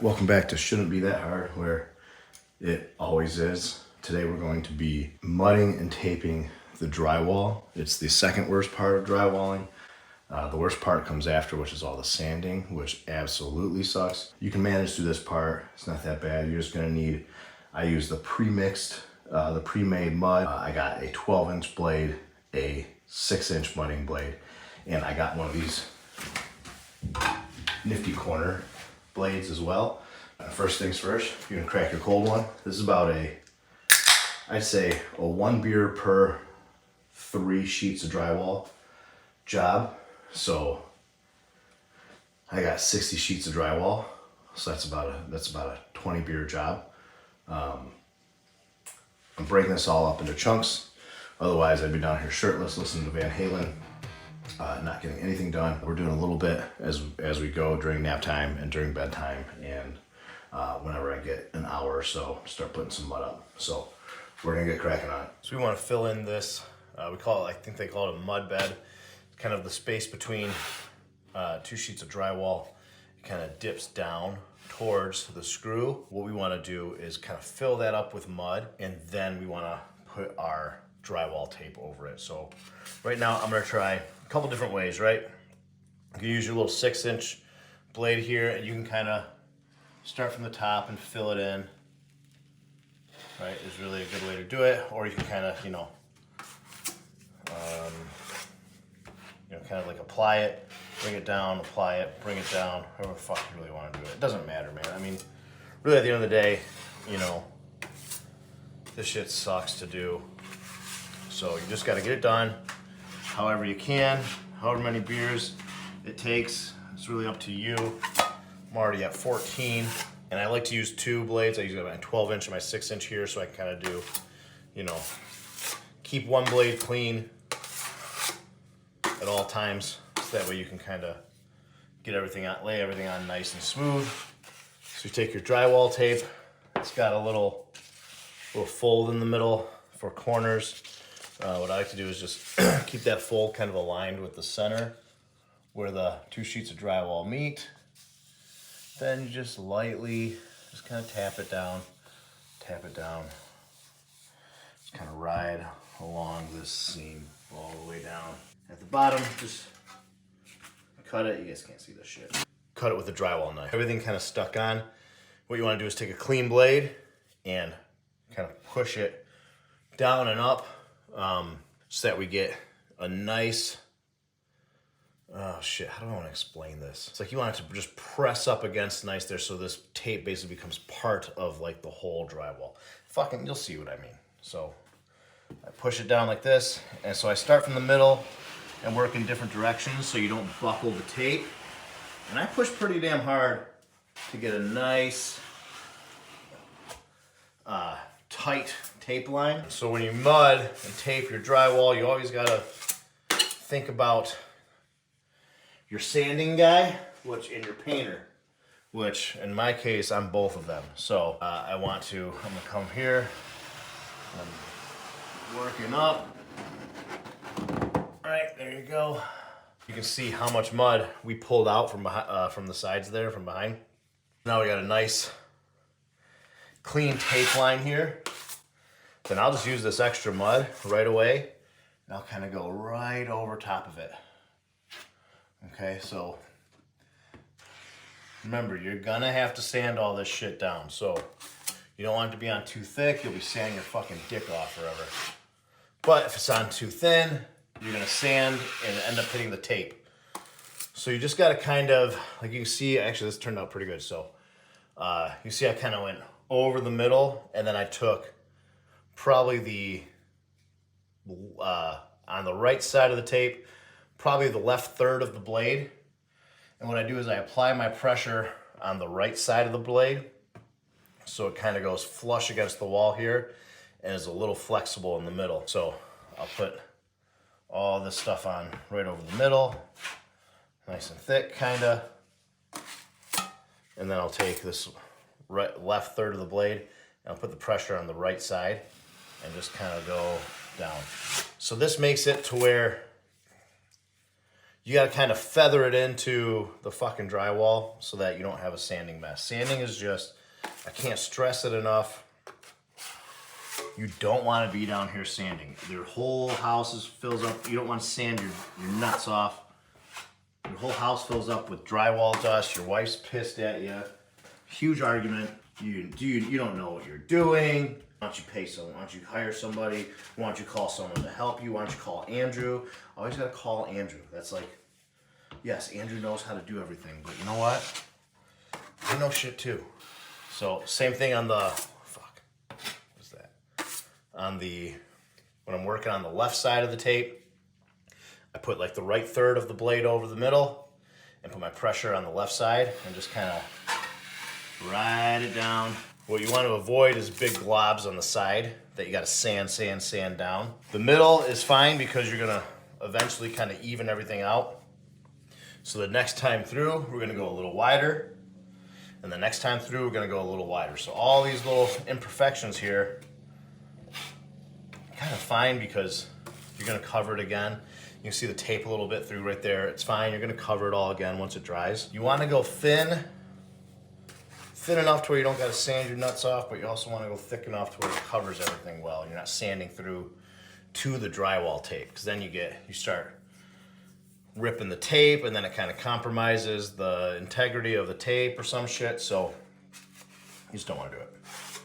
Welcome back to Shouldn't Be That Hard, where it always is. Today we're going to be mudding and taping the drywall. It's the second worst part of drywalling. The worst part comes after, which is all the sanding, which absolutely sucks. You can manage through this part. It's not that bad. You're just gonna need, I use the pre-mixed, the pre-made mud. I got a 12-inch blade, a 6-inch mudding blade, and I got one of these nifty corner blades as well. First things first, you're gonna crack your cold one. This is about I'd say a 1 beer per 3 sheets of drywall job. So I got 60 sheets of drywall. So that's about a 20 beer job. I'm breaking this all up into chunks. Otherwise I'd be down here shirtless listening to Van Halen. Not getting anything done. We're doing a little bit as we go during nap time and during bedtime, and whenever I get an hour or so, start putting some mud up. So we're gonna get cracking on it. So we want to fill in this. We call it, I think they call it a mud bed. It's kind of the space between 2 sheets of drywall. It kind of dips down towards the screw. What we want to do is kind of fill that up with mud, and then we want to put our drywall tape over it. So right now I'm gonna try a couple different ways, right? You can use your little 6-inch blade here, and you can kind of start from the top and fill it in, right? Is really a good way to do it. Or you can kind of, kind of like apply it, bring it down, apply it, bring it down, however the fuck you really want to do it. It doesn't matter, man. I mean, really at the end of the day, this shit sucks to do. So you just got to get it done however you can, however many beers it takes. It's really up to you. I'm already at 14, and I like to use 2 blades. I use my 12-inch and my 6-inch here, so I can kind of do, keep one blade clean at all times, so that way you can kind of get everything on, lay everything on nice and smooth. So you take your drywall tape. It's got a little fold in the middle for corners. What I like to do is just keep that fold kind of aligned with the center where the 2 sheets of drywall meet. Then you just lightly, just kind of tap it down. Just kind of ride along this seam all the way down. At the bottom, just cut it. You guys can't see this shit. Cut it with a drywall knife. Everything kind of stuck on. What you want to do is take a clean blade and kind of push it down and up, so that we get a nice, how do I want to explain this? It's like you want it to just press up against nice there, so this tape basically becomes part of like the whole drywall. You'll see what I mean. So I push it down like this, and so I start from the middle and work in different directions so you don't buckle the tape. And I push pretty damn hard to get a nice, tight tape line. So when you mud and tape your drywall, you always gotta think about your sanding guy, and your painter, which in my case, I'm both of them. So I'm gonna come here, I'm working up. All right, there you go. You can see how much mud we pulled out from behind, from the sides there, from behind. Now we got a nice clean tape line here. Then I'll just use this extra mud right away, and I'll kind of go right over top of it. Okay, so remember, you're gonna have to sand all this shit down. So you don't want it to be on too thick. You'll be sanding your fucking dick off forever. But if it's on too thin, you're gonna sand and end up hitting the tape. So you just gotta kind of, like you can see, actually this turned out pretty good. So you see I kind of went over the middle, and then I took probably on the right side of the tape, probably the left third of the blade. And what I do is I apply my pressure on the right side of the blade, so it kind of goes flush against the wall here and is a little flexible in the middle. So I'll put all this stuff on right over the middle, nice and thick kind of. And then I'll take this left third of the blade and I'll put the pressure on the right side and just kind of go down. So this makes it to where You gotta kind of feather it into the fucking drywall so that you don't have a sanding mess. Sanding is just, I can't stress it enough. You don't want to be down here sanding. Your whole house fills up. You don't want to sand your nuts off. Your whole house fills up with drywall dust. Your wife's pissed at you. Huge argument. You don't know what you're doing. Why don't you pay someone? Why don't you hire somebody? Why don't you call someone to help you? Why don't you call Andrew? Always gotta call Andrew. That's like, yes, Andrew knows how to do everything, but you know what? I know shit too. So same thing on the, what's that? When I'm working on the left side of the tape, I put like the right third of the blade over the middle and put my pressure on the left side and just kind of ride it down. What you want to avoid is big globs on the side that you got to sand down. The middle is fine because you're gonna eventually kind of even everything out. So the next time through, we're gonna go a little wider. And the next time through, we're gonna go a little wider. So all these little imperfections here, kind of fine because you're gonna cover it again. You can see the tape a little bit through right there. It's fine, you're gonna cover it all again once it dries. You wanna go thin enough to where you don't gotta sand your nuts off, but you also wanna go thick enough to where it covers everything well. You're not sanding through to the drywall tape, because then you start ripping the tape and then it kind of compromises the integrity of the tape or some shit, so you just don't wanna do it.